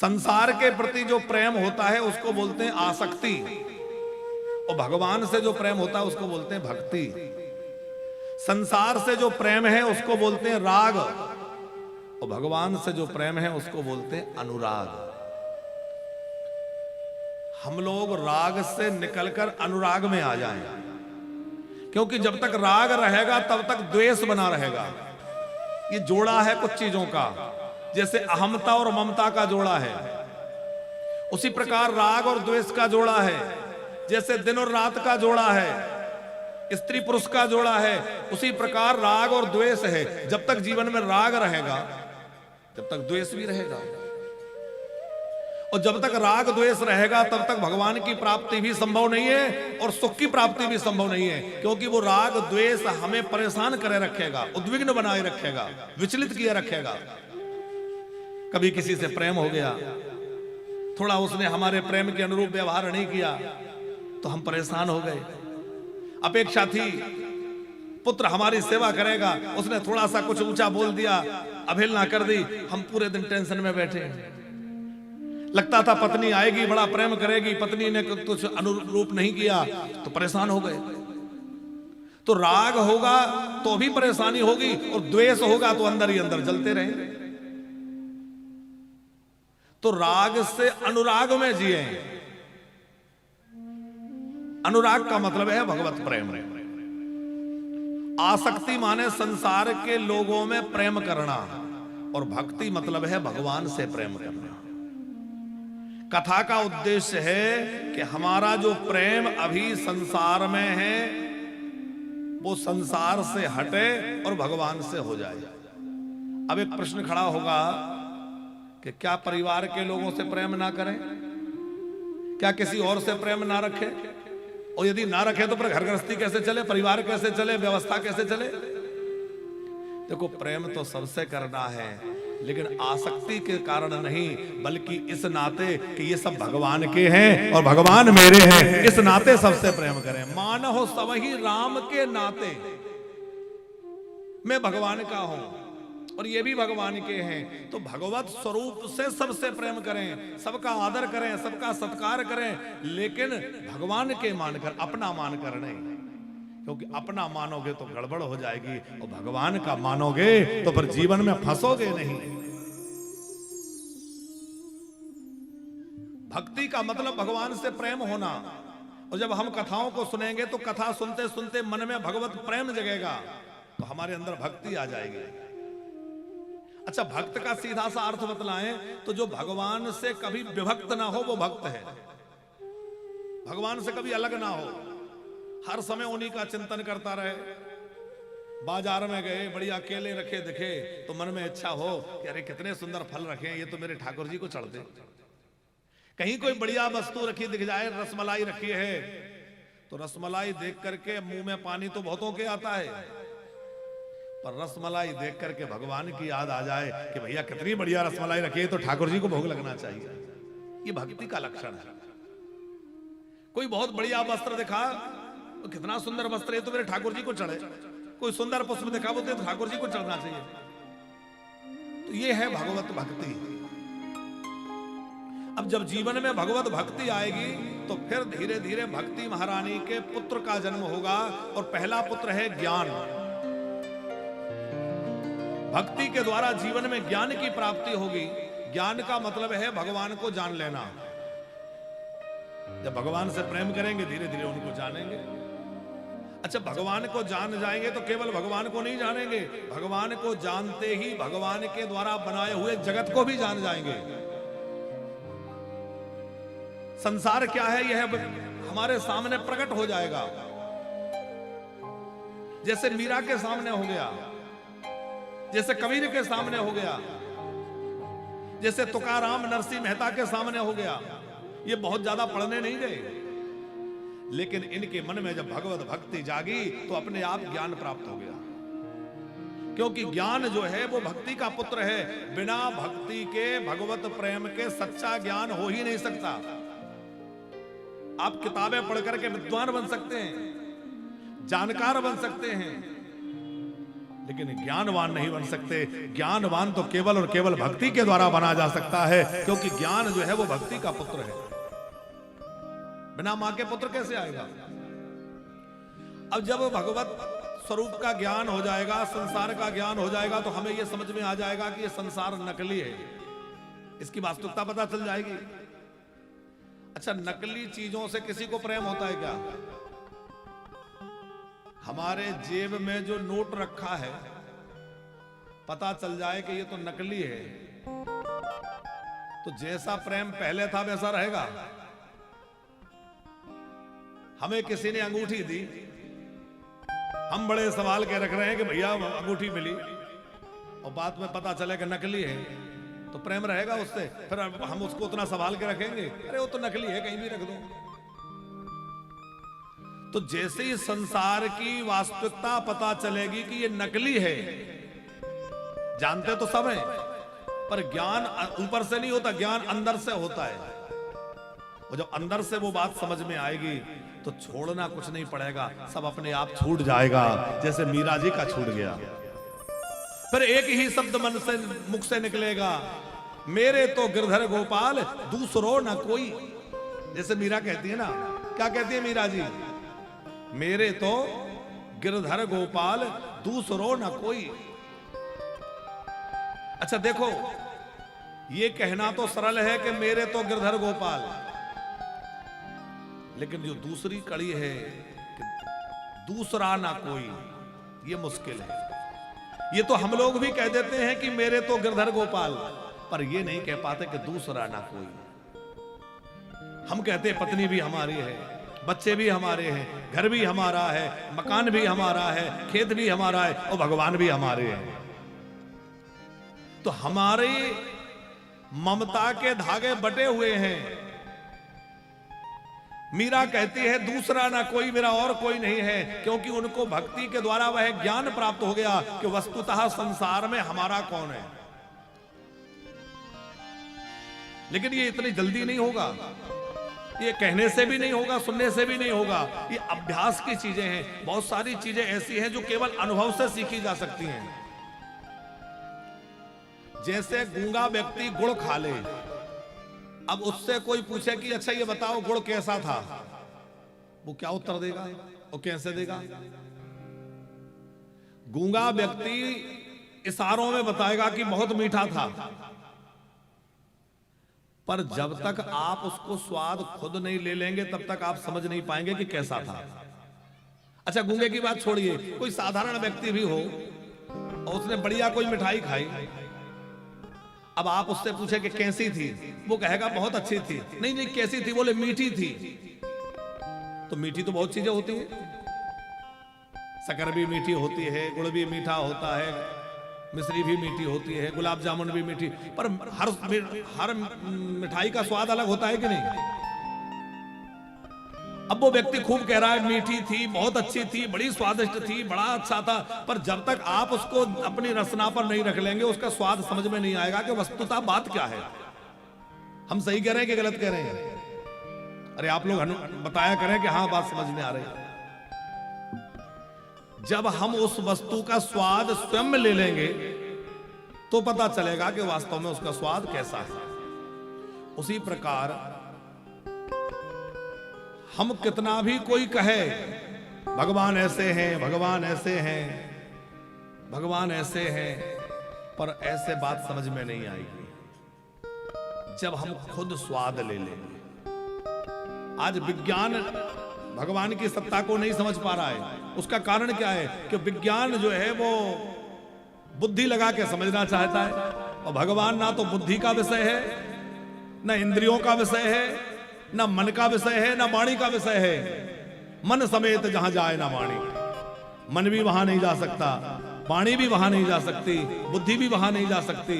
संसार के प्रति जो प्रेम होता है उसको बोलते हैं आसक्ति, और भगवान से जो प्रेम होता है उसको बोलते हैं भक्ति। संसार से जो प्रेम है उसको बोलते हैं राग, और भगवान से जो प्रेम है उसको बोलते हैं अनुराग। हम लोग राग से निकलकर अनुराग में आ जाएं, क्योंकि जब तक राग रहेगा तब तक द्वेष बना रहेगा। ये जोड़ा है कुछ चीजों का, जैसे अहमता और ममता का जोड़ा है, उसी प्रकार राग और द्वेष का जोड़ा है। जैसे दिन और रात का जोड़ा है, स्त्री पुरुष का जोड़ा है, उसी प्रकार राग और द्वेष है। जब तक जीवन में राग रहेगा तब तक द्वेष भी रहेगा, और जब तक राग द्वेष रहेगा तब तक भगवान की प्राप्ति भी संभव नहीं है और सुख की प्राप्ति भी संभव नहीं है, क्योंकि वो राग द्वेष हमें परेशान करे रखेगा, उद्विग्न बनाए रखेगा, विचलित किए रखेगा। कभी किसी से प्रेम हो गया, थोड़ा उसने हमारे प्रेम के अनुरूप व्यवहार नहीं किया तो हम परेशान हो गए। अपेक्षा थी पुत्र हमारी सेवा करेगा, उसने थोड़ा सा कुछ ऊंचा बोल दिया, अवहेलना कर दी, हम पूरे दिन टेंशन में बैठे। लगता था पत्नी आएगी, बड़ा प्रेम करेगी, पत्नी ने कुछ अनुरूप नहीं किया तो परेशान हो गए। तो राग होगा तो भी परेशानी होगी, और द्वेष होगा तो अंदर ही अंदर जलते रहेंगे। तो राग से अनुराग में जिए। अनुराग का मतलब है भगवत प्रेम। आसक्ति माने संसार के लोगों में प्रेम करना, और भक्ति मतलब है भगवान से प्रेम करना। कथा का उद्देश्य है कि हमारा जो प्रेम अभी संसार में है वो संसार से हटे और भगवान से हो जाए। अब एक प्रश्न खड़ा होगा कि क्या परिवार के लोगों से प्रेम ना करें, क्या किसी और से प्रेम ना रखें? और यदि ना रखें तो फिर घर गृहस्थी कैसे चले, परिवार कैसे चले, व्यवस्था कैसे चले? देखो, प्रेम तो सबसे करना है, लेकिन आसक्ति के कारण नहीं, बल्कि इस नाते कि ये सब भगवान के हैं और भगवान मेरे हैं, इस नाते सबसे प्रेम करें। मानहो सबही राम के नाते, मैं भगवान का हूं और ये भी भगवान के हैं, तो भगवत स्वरूप से सबसे प्रेम करें, सबका आदर करें, सबका सत्कार करें, लेकिन भगवान के मानकर, अपना मानकर नहीं। क्योंकि अपना मानोगे तो गड़बड़ हो जाएगी, और भगवान का मानोगे तो फिर जीवन में फंसोगे नहीं। भक्ति का मतलब भगवान से प्रेम होना। और जब हम कथाओं को सुनेंगे तो कथा सुनते सुनते मन में भगवत प्रेम जगेगा, तो हमारे अंदर भक्ति आ जाएगी। अच्छा, भक्त का सीधा सा अर्थ बतलाएं तो जो भगवान से कभी विभक्त ना हो वो भक्त है। भगवान से कभी अलग ना हो, हर समय उन्हीं का चिंतन करता रहे। बाजार में गए, बढ़िया केले रखे दिखे तो मन में इच्छा हो कि अरे कितने सुंदर फल रखे हैं, ये तो मेरे ठाकुर जी को चढ़ते। कहीं कोई बढ़िया वस्तु रखी दिख जाए, रसमलाई रखी है, तो रसमलाई देख करके मुंह में पानी तो बहुतों के आता है, पर रसमलाई देख करके भगवान की याद आ जाए कि भैया कितनी बढ़िया रसमलाई रखी है, तो ठाकुर जी को भोग लगना चाहिए। ये भक्ति का लक्षण है। कोई बहुत बढ़िया वस्त्र दिखा, तो कितना सुंदर वस्त्र है, तो मेरे ठाकुर जी को चढ़े। कोई सुंदर पुष्प दिखा, बोलते तो ठाकुर जी को चढ़ना चाहिए। तो ये है भगवत भक्ति। अब जब जीवन में भगवत भक्ति आएगी तो फिर धीरे धीरे भक्ति महारानी के पुत्र का जन्म होगा, और पहला पुत्र है ज्ञान। भक्ति के द्वारा जीवन में ज्ञान की प्राप्ति होगी। ज्ञान का मतलब है भगवान को जान लेना। जब भगवान से प्रेम करेंगे धीरे धीरे उनको जानेंगे। अच्छा, भगवान को जान जाएंगे तो केवल भगवान को नहीं जानेंगे, भगवान को जानते ही भगवान के द्वारा बनाए हुए जगत को भी जान जाएंगे। संसार क्या है यह हमारे सामने प्रकट हो जाएगा। जैसे मीरा के सामने हो गया, जैसे कबीर के सामने हो गया, जैसे तुकाराम नरसिंह मेहता के सामने हो गया। ये बहुत ज्यादा पढ़ने नहीं गए, लेकिन इनके मन में जब भगवत भक्ति जागी तो अपने आप ज्ञान प्राप्त हो गया। क्योंकि ज्ञान जो है वो भक्ति का पुत्र है। बिना भक्ति के, भगवत प्रेम के सच्चा ज्ञान हो ही नहीं सकता। आप किताबें पढ़ करके विद्वान बन सकते हैं, जानकार बन सकते हैं, लेकिन ज्ञानवान नहीं बन सकते। ज्ञानवान तो केवल और केवल भक्ति के द्वारा बना जा सकता है, क्योंकि ज्ञान जो है वो भक्ति का पुत्र है। बिना मां के पुत्र कैसे आएगा? अब जब भगवत स्वरूप का ज्ञान हो जाएगा, संसार का ज्ञान हो जाएगा, तो हमें यह समझ में आ जाएगा कि यह संसार नकली है, इसकी वास्तविकता पता चल जाएगी। अच्छा, नकली चीजों से किसी को प्रेम होता है क्या? हमारे जेब में जो नोट रखा है, पता चल जाए कि ये तो नकली है, तो जैसा प्रेम पहले था वैसा रहेगा? हमें किसी ने अंगूठी दी, हम बड़े सवाल के रख रहे हैं कि भैया अंगूठी मिली, और बाद में पता चले कि नकली है, तो प्रेम रहेगा उससे? फिर हम उसको उतना सवाल के रखेंगे, अरे वो तो नकली है, कहीं भी रख दो। तो जैसे ही संसार की वास्तविकता पता चलेगी कि ये नकली है, जानते तो सब हैं, पर ज्ञान ऊपर से नहीं होता, ज्ञान अंदर से होता है। और जब अंदर से वो बात समझ में आएगी तो छोड़ना कुछ नहीं पड़ेगा, सब अपने आप छूट जाएगा, जैसे मीरा जी का छूट गया। फिर एक ही शब्द मन से मुख से निकलेगा, मेरे तो गिरधर गोपाल दूसरो न कोई। जैसे मीरा कहती है ना, क्या कहती है मीरा जी? मेरे तो गिरधर गोपाल दूसरो न कोई। अच्छा देखो, ये कहना तो सरल है कि मेरे तो गिरधर गोपाल, लेकिन जो दूसरी कड़ी है कि दूसरा ना कोई, ये मुश्किल है। ये तो हम लोग भी कह देते हैं कि मेरे तो गिरधर गोपाल, पर ये नहीं कह पाते कि दूसरा ना कोई। हम कहते हैं पत्नी भी हमारी है, बच्चे भी हमारे हैं, घर भी हमारा है, मकान भी हमारा है, खेत भी हमारा है, और भगवान भी हमारे हैं। तो हमारे ममता के धागे बटे हुए हैं। मीरा कहती है दूसरा ना कोई, मेरा और कोई नहीं है, क्योंकि उनको भक्ति के द्वारा वह ज्ञान प्राप्त हो गया कि वस्तुतः संसार में हमारा कौन है। लेकिन ये इतनी जल्दी नहीं होगा, ये कहने से भी नहीं होगा, सुनने से भी नहीं होगा, ये अभ्यास की चीजें हैं। बहुत सारी चीजें ऐसी हैं जो केवल अनुभव से सीखी जा सकती हैं। जैसे गूंगा व्यक्ति गुड़ खा ले, अब उससे कोई पूछे कि अच्छा ये बताओ गुड़ कैसा था, वो क्या उत्तर देगा, वो कैसे देगा? गूंगा व्यक्ति इशारों में बताएगा कि बहुत मीठा था, पर जब तक आप उसको स्वाद खुद नहीं ले लेंगे तब तक आप समझ नहीं पाएंगे कि कैसा था। अच्छा, गूंगे की बात छोड़िए, कोई साधारण व्यक्ति भी हो और उसने बढ़िया कोई मिठाई खाई, अब आप उससे पूछे कि कैसी थी, वो कहेगा बहुत अच्छी थी। नहीं नहीं, कैसी थी? बोले मीठी थी। तो मीठी तो बहुत चीजें होती हैं, शक्कर भी मीठी होती है, गुड़ भी मीठा होता है, मिश्री भी मीठी होती है, गुलाब जामुन भी मीठी, पर हर मिठाई का स्वाद अलग होता है कि नहीं? अब वो व्यक्ति खूब कह रहा है मीठी थी, बहुत अच्छी थी, बड़ी स्वादिष्ट थी, बड़ा अच्छा था, पर जब तक आप उसको अपनी रसना पर नहीं रख लेंगे उसका स्वाद समझ में नहीं आएगा कि वस्तुतः बात क्या है। हम सही कह रहे हैं कि गलत कह रहे हैं? अरे आप लोग बताया करें कि हाँ बात समझ में आ रही है। जब हम उस वस्तु का स्वाद स्वयं ले लेंगे तो पता चलेगा कि वास्तव में उसका स्वाद कैसा है। उसी प्रकार हम कितना भी कोई कहे भगवान ऐसे हैं, भगवान ऐसे हैं, भगवान ऐसे हैं, पर ऐसे बात समझ में नहीं आएगी जब हम खुद स्वाद ले लेंगे। आज विज्ञान भगवान की सत्ता को नहीं समझ पा रहा है। उसका कारण क्या है कि विज्ञान जो है वो बुद्धि लगा के समझना चाहता है, और भगवान ना तो बुद्धि का विषय है, ना इंद्रियों का विषय है, ना मन का विषय है, ना वाणी का विषय है। मन समेत जहां जाए ना वाणी, मन भी वहां नहीं जा सकता, वाणी भी वहां नहीं जा सकती, बुद्धि भी वहां नहीं जा सकती।